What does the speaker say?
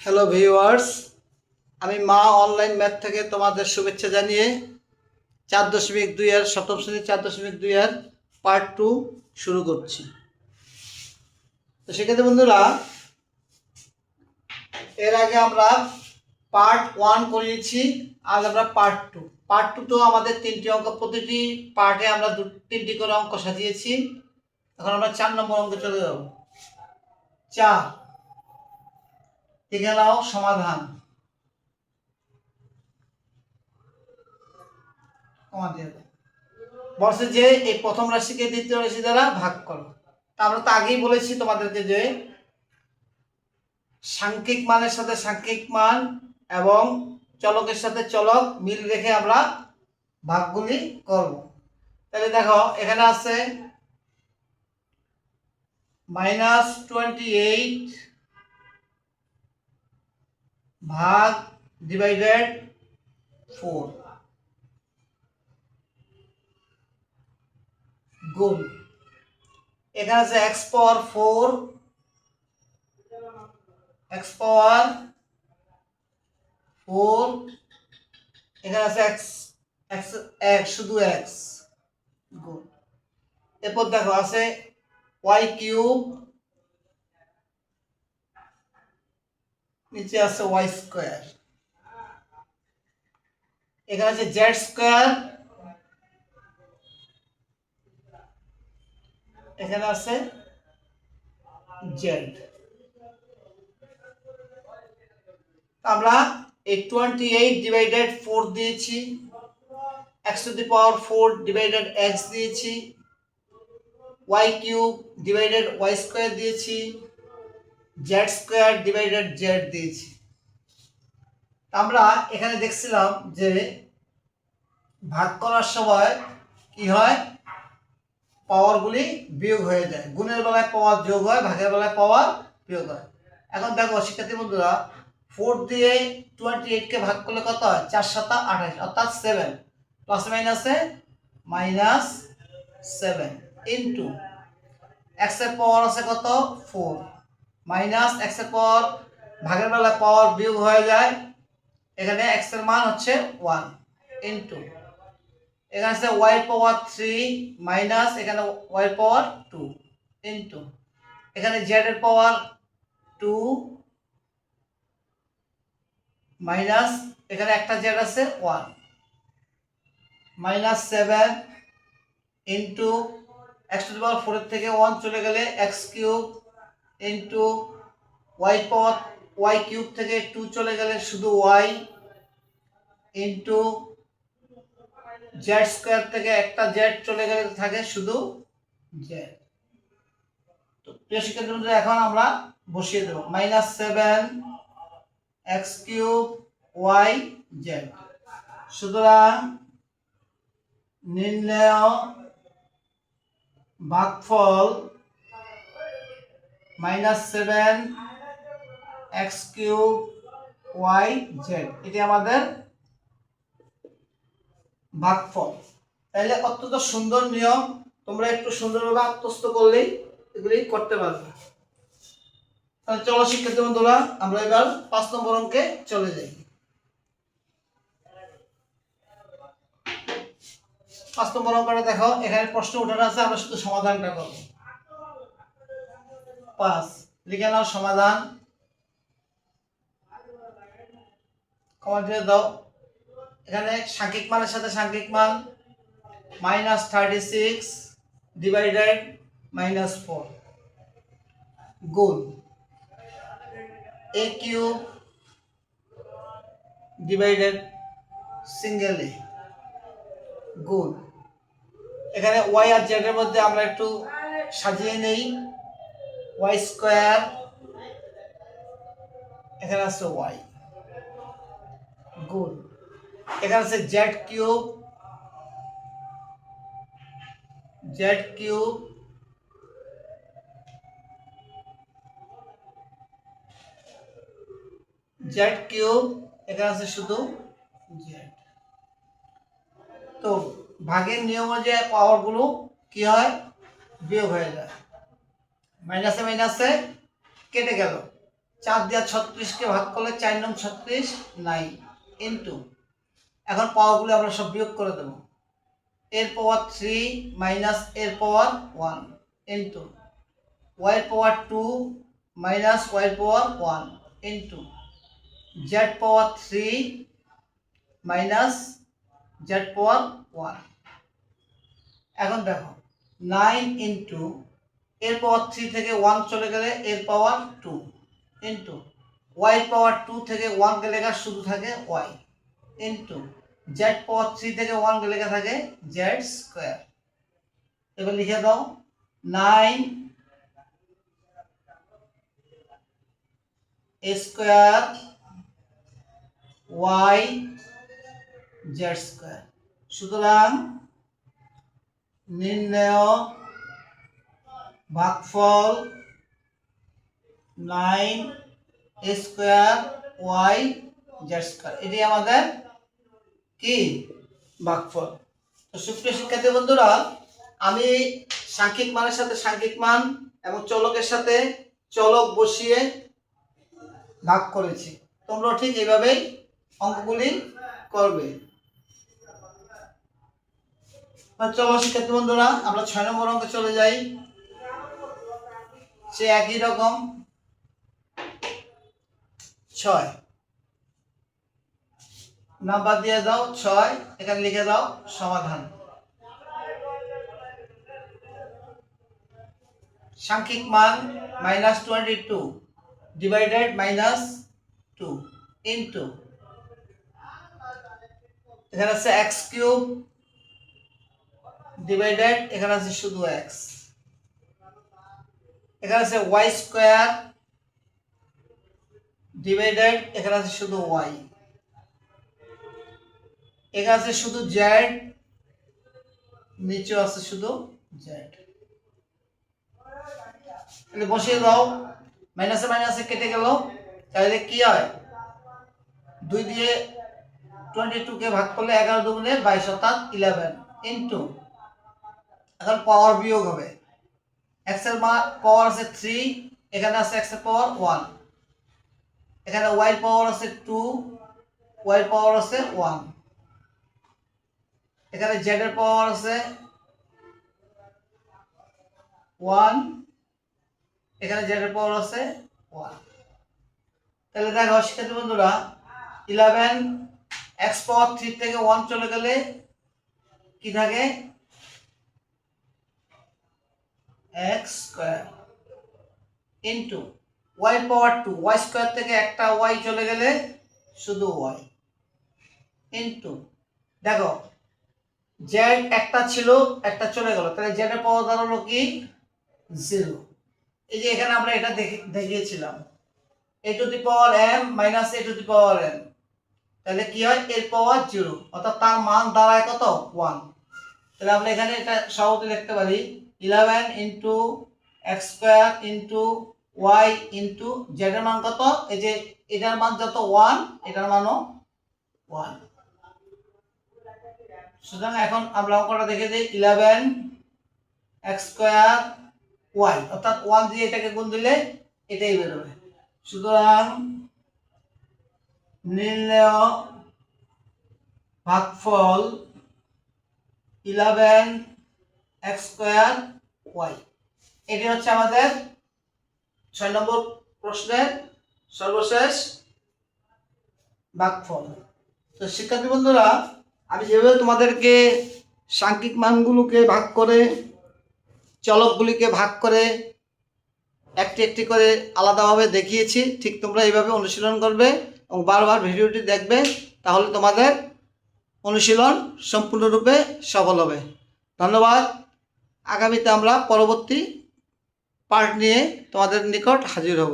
Hello viewers, আমি মা online math থেকে তোমাদের শুভেচ্ছা জানিয়ে 4.2 এর সপ্তম শ্রেণীর 4.2 এর পার্ট 2 শুরু করছি। তো সেক্ষেত্রে বন্ধুরা, এর আগে আমরা পার্ট 1 করিয়েছি, আজ আমরা পার্ট 2। পার্ট 2 তো আমাদের 3টি অঙ্ক, প্রতিটি পার্টে আমরা 3টি করে অঙ্ক সাজিয়েছি। এখন আমরা 4 নম্বর অঙ্কে চলে যাব। 4 লিখে নাও সমাধান। বলছে যে এই প্রথম রাশিকে দ্বিতীয় রাশি দ্বারা ভাগ করো। আমরা তো আগেই বলেছি তোমাদেরকে যে সাংখ্যিক মানের সাথে সাংখ্যিক মান এবং চলকের সাথে চলক মিল রেখে আমরা ভাগগুলি করব। তাহলে দেখো এখানে আছে -28 ভাগ ডিভাইডেড 4 গুণ, এখানে আছে x পাওয়ার 4, x পাওয়ার 4, এখানে আছে x x x শুধু x গুণ। এরপর দেখো আছে y কিউব, নিচে আছে y স্কয়ার, এখানে আছে z স্কয়ার, এখানে আছে z। আমরা এই 28 ডিভাইডেড 4 দিয়েছি, x to the power 4 divided x দিয়েছি, y cube divided y square দিয়েছি, z স্কয়ার ডিভাইডেড z দিয়েছি। আমরা এখানে দেখছিলাম যে ভাগ করার সময় কি হয়, পাওয়ারগুলি বিয়োগ হয়ে যায়। গুণের বেলায় পাওয়ার যোগ হয়, ভাগের বেলায় পাওয়ার বিয়োগ হয়। এখন দেখো শিক্ষার্থী বন্ধুরা, 4 দিয়ে 28 কে ভাগ করলে কত হয়? 4 7 28, অর্থাৎ 7 প্লাস মাইনাসে -7 ইনটু x এর পাওয়ার আছে কত? 4 মাইনাস x এর পাওয়ার, ভাগের বেলায় পাওয়ার বিয়োগ হয়ে যায়, এখানে x এর মান হচ্ছে 1 ইনটু এখানে আছে y পাওয়ার 3 মাইনাস এখানে y পাওয়ার 2 ইনটু এখানে z এর পাওয়ার 2 মাইনাস এখানে একটা z আছে 1 minus 7 into x to the power 4 এর থেকে 1 চলে গেলে x cube into y power y cube থেকে 2 চলে গেলে শুধু y ইনটু z স্কয়ার থেকে একটা z চলে গেলে থাকে শুধু z। তো প্রিয় শিক্ষার্থী বন্ধুরা, এখন আমরা বসিয়ে দেব -7 x কিউব y z। সুতরাং নির্ণয় ভাগফল -7 x কিউব y z, এটি আমাদের ভাগফল। তাহলে অত্যন্ত সুন্দর নিয়ম, তোমরা একটু সুন্দরভাবে আত্মস্থ করলেই এগুলি করতে পারবে। তাহলে চলো শিক্ষার্থী বন্ধুরা, আমরা এবার 5 নম্বর অঙ্কে চলে যাই। 5 নম্বর অঙ্কটা দেখো, এখানে প্রশ্ন উঠানো আছে, আমরা শুধু সমাধানটা করব। 5 লিখে নাও সমাধান, কমেন্ট দিয়ে দাও। এখানে সাংখ্যিক মানের সাথে সাংখ্যিক মান -36 ডিভাইডেড -4 গুণ a cube divided single a গুণ এখানে y আর z এর মধ্যে আমরা একটু সাজিয়ে নেই, y স্কয়ার, এখানে আছে y গুণ এখানে আছে z cube, z cube z cube, এখানে আছে শুধু z। তো ভাগের নিয়ম অনুযায়ী পাওয়ারগুলো কি হয়? বিয়োগ হয়ে যায়, মাইনাসে মাইনাসে কেটে গেল, 4 দিয়ে 36কে ভাগ করলে 4 নং 36 9 ইন্টু, এখন পাওয়ারগুলো আমরা সব বিয়োগ করে দেব, এর পাওয়ার 3 মাইনাস এর পাওয়ার 1 ইন্টু y এর পাওয়ার 2 মাইনাস y এর পাওয়ার 1 ইন্টু z পাওয়ার 3 মাইনাস z পাওয়ার 1। এখন দেখো 9 ইন্টু এর পাওয়ার 3 থেকে 1 চলে গেলে এর পাওয়ার 2 ইন্টু y এর পাওয়ার 2 থেকে 1 গেলে শুধু থাকে y ইন্টু z পাওয়ার 3 থেকে 1 গেলে থাকে z স্কয়ার। এবার লিখে দাও 9 স্কয়ার y z স্কয়ার। সুতরাং নির্ণয় ভাগফল 9 স্কয়ার y z স্কয়ার, এটি আমাদের কি ভাগফল। তো সুপ্রিয় শিক্ষার্থী বন্ধুরা, আমি সাংখ্যিক মানের সাথে সাংখ্যিক মান এবং চলকের সাথে চলক বসিয়ে ভাগ করেছি, তোমরা ঠিক এইভাবেই অঙ্কগুলি করবে। চলো শিক্ষার্থী বন্ধুরা, আমরা 6 নম্বর অঙ্কে চলে যাই। সে একই রকম 6 নাম্বার দিয়ে দাও 6, এখানে লিখে দাও সমাধান। সাংখ্যিক মান -22 ডিভাইডেড -2 ইন্টু, এখানে আছে x কিউব ডিভাইডেড, এখানে আছে শুধু x, এখানে আছে y স্কয়ার ডিভাইডেড, এখানে আছে শুধু y, এখানে আছে শুধু z, নিচে আছে শুধু z। তাহলে বসিয়ে দাও, মাইনাসে মাইনাসে কেটে গেল, তাহলে কি হয় 2 দিয়ে 22 কে ভাগ করলে 11 দুগুণে 22 অর্থাৎ 11 ইন্টু, এখন পাওয়ার বিয়োগ হবে, x এর পাওয়ার আছে 3, এখানে আছে x এর পাওয়ার 1, এখানে y এর পাওয়ার আছে 2, y এর পাওয়ার আছে 1, এখানে z এর পাওয়ার আছে 1, এখানে z এর পাওয়ার আছে 1। তাহলে দেখো শিক্ষার্থী বন্ধুরা, 11 x পাওয়ার 3 থেকে 1 চলে গেলে কি থাকে x স্কয়ার ইন্টু y পাওয়ার 2, y স্কয়ার থেকে একটা y চলে গেলে শুধু y ইন্টু, দেখো z একটা ছিল একটা চলে গেল, তাহলে z এর পাওয়ার দাঁড়ালো কি 0। এই যে এখানে আমরা এটা দেখিয়েছিলাম a two the power m minus a two the power n, তাহলে কি হয় এর পাওয়ার 0 অর্থাৎ তার মান দাঁড়ায় কত 1। তাহলে আমরা এখানে এটা সহজে লিখতে পারি 11 into x square into y into z এর মান কত, এই যে এটার মান যত 1 এটার মানও 1। সুতরাং এখন আমরা অঙ্কটা দেখে দিই 11 এক্স স্কয়ার y অর্থাৎ 1 দিয়ে এটাকে গুণ দিলে এটাই বের হবে। সুতরাং নির্ণয় ভাগফল 11 এক্স স্কয়ার y, এটি হচ্ছে আমাদের 6 নম্বর প্রশ্নের সর্বশেষ ভাগফল। তো শিক্ষার্থী বন্ধুরা, আমি যেভাবে তোমাদেরকে সাংখ্যিক মানগুলোকে ভাগ করে চলকগুলিকে ভাগ করে একটি একটি করে আলাদাভাবে দেখিয়েছি, ঠিক তোমরা এইভাবে অনুশীলন করবে এবং বারবার ভিডিওটি দেখবে, তাহলে তোমাদের অনুশীলন সম্পূর্ণরূপে সফল হবে। ধন্যবাদ। আগামীতে আমরা পরবর্তী পার্ট নিয়ে তোমাদের নিকট হাজির হব।